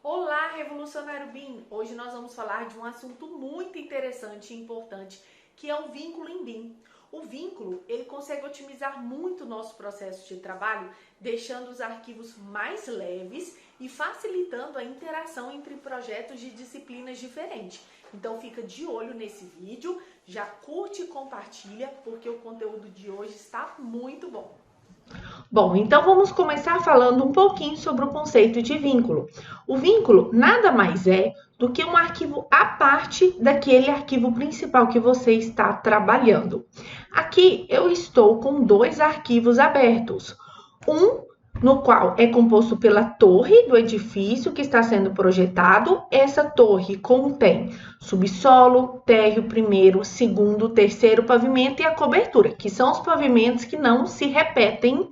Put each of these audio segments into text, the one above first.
Olá, Revolucionário BIM! Hoje nós vamos falar de um assunto muito interessante e importante, que é o vínculo em BIM. O vínculo, ele consegue otimizar muito o nosso processo de trabalho, deixando os arquivos mais leves e facilitando a interação entre projetos de disciplinas diferentes. Então fica de olho nesse vídeo, já curte e compartilha, porque o conteúdo de hoje está muito bom. Bom, então vamos começar falando um pouquinho sobre o conceito de vínculo. O vínculo nada mais é do que um arquivo à parte daquele arquivo principal que você está trabalhando. Aqui eu estou com dois arquivos abertos. Um no qual é composto pela torre do edifício que está sendo projetado. Essa torre contém subsolo, térreo, primeiro, segundo, terceiro pavimento e a cobertura, que são os pavimentos que não se repetem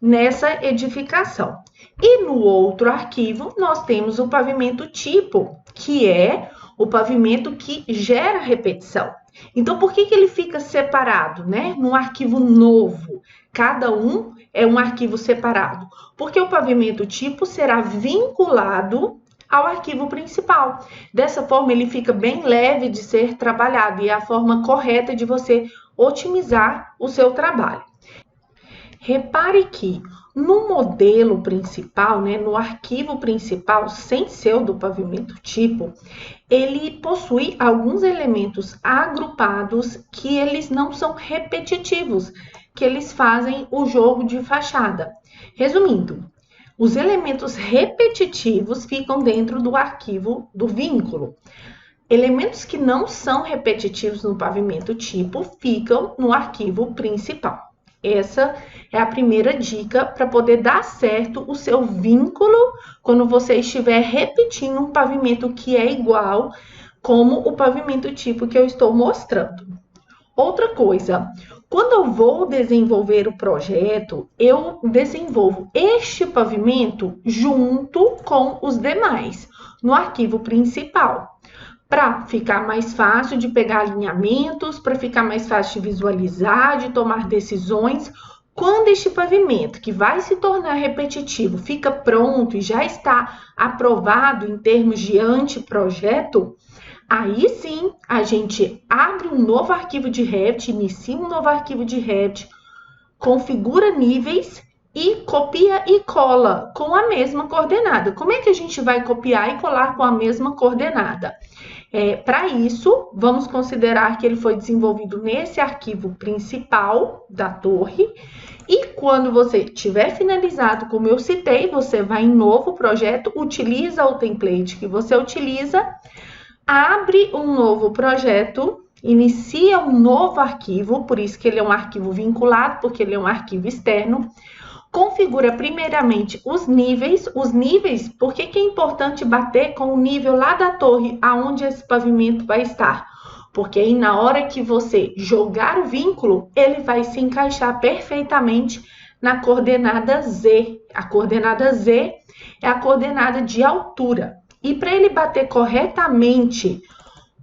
nessa edificação. E no outro arquivo, nós temos o pavimento tipo, que é o pavimento que gera repetição. Então, por que ele fica separado, né? Num arquivo novo. Cada um é um arquivo separado. Porque o pavimento tipo será vinculado ao arquivo principal. Dessa forma, ele fica bem leve de ser trabalhado e é a forma correta de você otimizar o seu trabalho. Repare que no modelo principal, né, no arquivo principal, sem ser o do pavimento tipo, ele possui alguns elementos agrupados que eles não são repetitivos, que eles fazem o jogo de fachada. Resumindo, os elementos repetitivos ficam dentro do arquivo do vínculo. Elementos que não são repetitivos no pavimento tipo ficam no arquivo principal. Essa é a primeira dica para poder dar certo o seu vínculo quando você estiver repetindo um pavimento que é igual como o pavimento tipo que eu estou mostrando. Outra coisa, quando eu vou desenvolver o projeto, eu desenvolvo este pavimento junto com os demais, no arquivo principal, para ficar mais fácil de pegar alinhamentos, para ficar mais fácil de visualizar, de tomar decisões. Quando este pavimento, que vai se tornar repetitivo, fica pronto e já está aprovado em termos de anteprojeto, aí sim a gente abre um novo arquivo de Revit, inicia um novo arquivo de Revit, configura níveis e copia e cola com a mesma coordenada. Como é que a gente vai copiar e colar com a mesma coordenada? Para isso, vamos considerar que ele foi desenvolvido nesse arquivo principal da torre. E quando você tiver finalizado, como eu citei, você vai em novo projeto, utiliza o template que você utiliza, abre um novo projeto, inicia um novo arquivo, por isso que ele é um arquivo vinculado, porque ele é um arquivo externo. Configura primeiramente os níveis, por que é importante bater com o nível lá da torre, aonde esse pavimento vai estar? Porque aí na hora que você jogar o vínculo, ele vai se encaixar perfeitamente na coordenada Z. A coordenada Z é a coordenada de altura. E para ele bater corretamente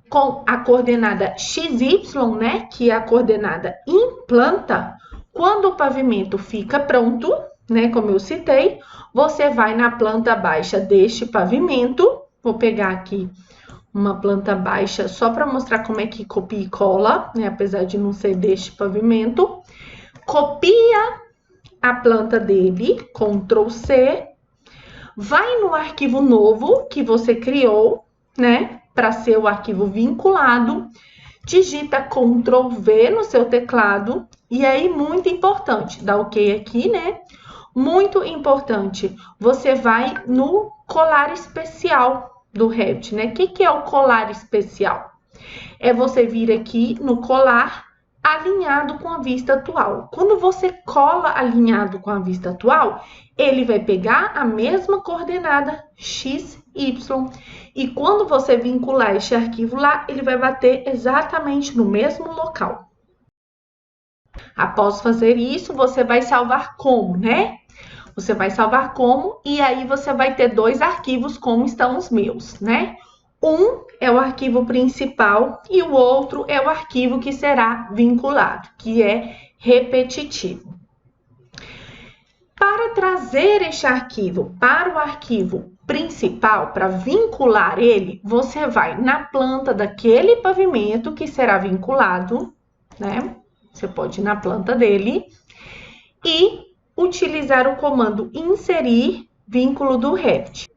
com a coordenada XY, né, que é a coordenada em planta, quando o pavimento fica pronto, né, como eu citei, você vai na planta baixa deste pavimento. Vou pegar aqui uma planta baixa só para mostrar como é que copia e cola, né, apesar de não ser deste pavimento. Copia a planta dele, Ctrl C, vai no arquivo novo que você criou, né, para ser o arquivo vinculado, digita Ctrl V no seu teclado, e aí, muito importante, dá OK aqui, né? Muito importante, você vai no colar especial do Revit, né? O que é o colar especial? É você vir aqui no colar alinhado com a vista atual. Quando você cola alinhado com a vista atual, ele vai pegar a mesma coordenada x, y, e quando você vincular este arquivo lá, ele vai bater exatamente no mesmo local. Após fazer isso, você vai salvar como, né? Você vai salvar como, e aí você vai ter dois arquivos como estão os meus, né? Um é o arquivo principal e o outro é o arquivo que será vinculado, que é repetitivo. Para trazer este arquivo para o arquivo principal, para vincular ele, você vai na planta daquele pavimento que será vinculado, né? Você pode ir na planta dele e utilizar o comando inserir vínculo do Revit.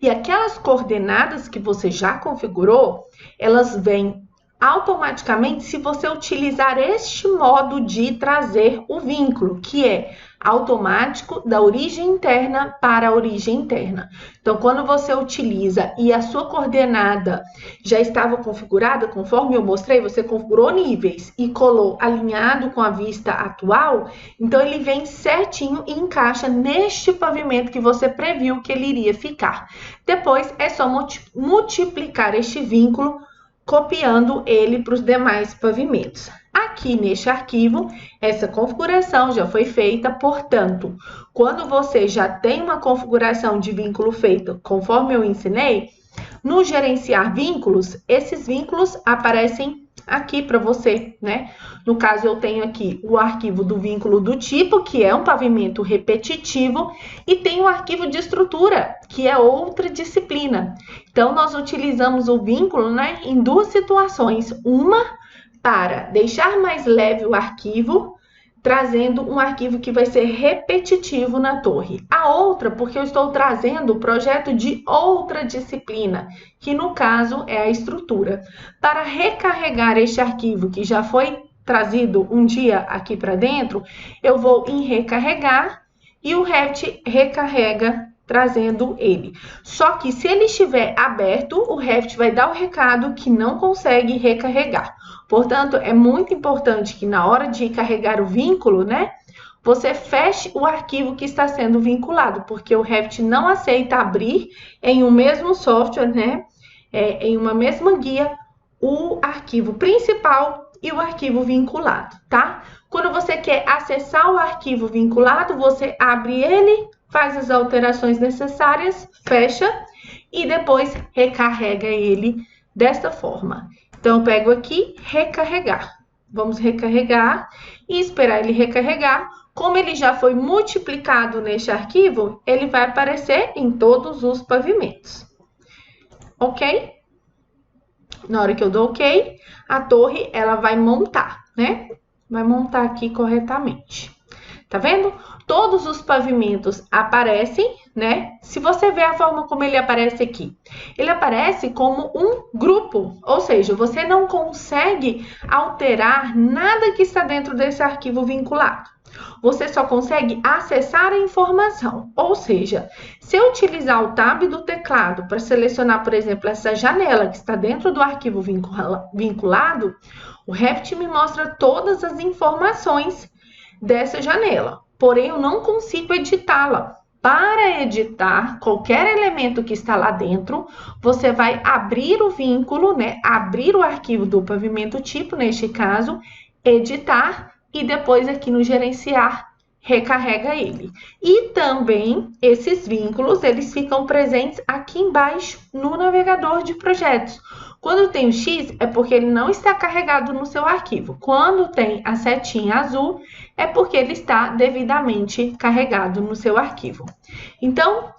E aquelas coordenadas que você já configurou, elas vêm automaticamente se você utilizar este modo de trazer o vínculo, que é automático da origem interna para a origem interna. Então, quando você utiliza e a sua coordenada já estava configurada, conforme eu mostrei, você configurou níveis e colou alinhado com a vista atual, então ele vem certinho e encaixa neste pavimento que você previu que ele iria ficar. Depois, é só multiplicar este vínculo copiando ele para os demais pavimentos. Aqui neste arquivo, essa configuração já foi feita, portanto, quando você já tem uma configuração de vínculo feita, conforme eu ensinei, no gerenciar vínculos, esses vínculos aparecem aqui para você, né? No caso, eu tenho aqui o arquivo do vínculo do tipo, que é um pavimento repetitivo, e tem o arquivo de estrutura, que é outra disciplina. Então, nós utilizamos o vínculo, né, em duas situações. Uma, para deixar mais leve o arquivo, trazendo um arquivo que vai ser repetitivo na torre. A outra, porque eu estou trazendo o projeto de outra disciplina, que no caso é a estrutura. Para recarregar este arquivo que já foi trazido um dia aqui para dentro, eu vou em recarregar e o Revit recarrega trazendo ele. Só que se ele estiver aberto, o Revit vai dar o recado que não consegue recarregar. Portanto, é muito importante que na hora de carregar o vínculo, né, você feche o arquivo que está sendo vinculado, porque o Revit não aceita abrir em um mesmo software, né, em uma mesma guia, o arquivo principal e o arquivo vinculado, tá? Quando você quer acessar o arquivo vinculado, você abre ele, faz as alterações necessárias, fecha e depois recarrega ele desta forma. Então, eu pego aqui, recarregar. Vamos recarregar e esperar ele recarregar. Como ele já foi multiplicado neste arquivo, ele vai aparecer em todos os pavimentos. Ok? Na hora que eu dou ok, a torre, ela vai montar, né? Vai montar aqui corretamente. Tá vendo? Todos os pavimentos aparecem, né? Se você ver a forma como ele aparece aqui, ele aparece como um grupo, ou seja, você não consegue alterar nada que está dentro desse arquivo vinculado. Você só consegue acessar a informação, ou seja, se eu utilizar o tab do teclado para selecionar, por exemplo, essa janela que está dentro do arquivo vinculado, o Revit me mostra todas as informações dessa janela, porém eu não consigo editá-la. Para editar qualquer elemento que está lá dentro, você vai abrir o vínculo, né? Abrir o arquivo do pavimento tipo, neste caso, editar e depois aqui no gerenciar, recarrega ele. E também esses vínculos, eles ficam presentes aqui embaixo no navegador de projetos. Quando tem o X, é porque ele não está carregado no seu arquivo. Quando tem a setinha azul, é porque ele está devidamente carregado no seu arquivo. Então,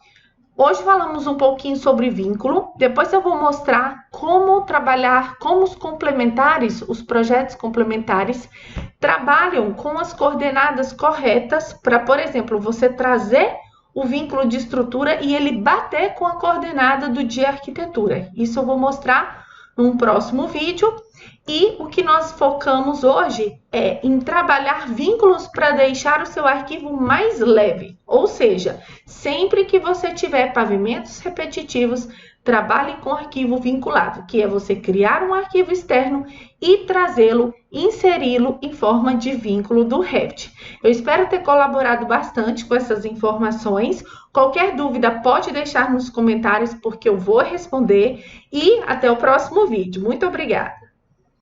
hoje falamos um pouquinho sobre vínculo. Depois eu vou mostrar como trabalhar, como os complementares, os projetos complementares, trabalham com as coordenadas corretas para, por exemplo, você trazer o vínculo de estrutura e ele bater com a coordenada do de arquitetura. Isso eu vou mostrar num próximo vídeo. E o que nós focamos hoje é em trabalhar vínculos para deixar o seu arquivo mais leve. Ou seja, sempre que você tiver pavimentos repetitivos, trabalhe com arquivo vinculado, que é você criar um arquivo externo e trazê-lo, inseri-lo em forma de vínculo do Revit. Eu espero ter colaborado bastante com essas informações. Qualquer dúvida pode deixar nos comentários, porque eu vou responder. E até o próximo vídeo. Muito obrigada!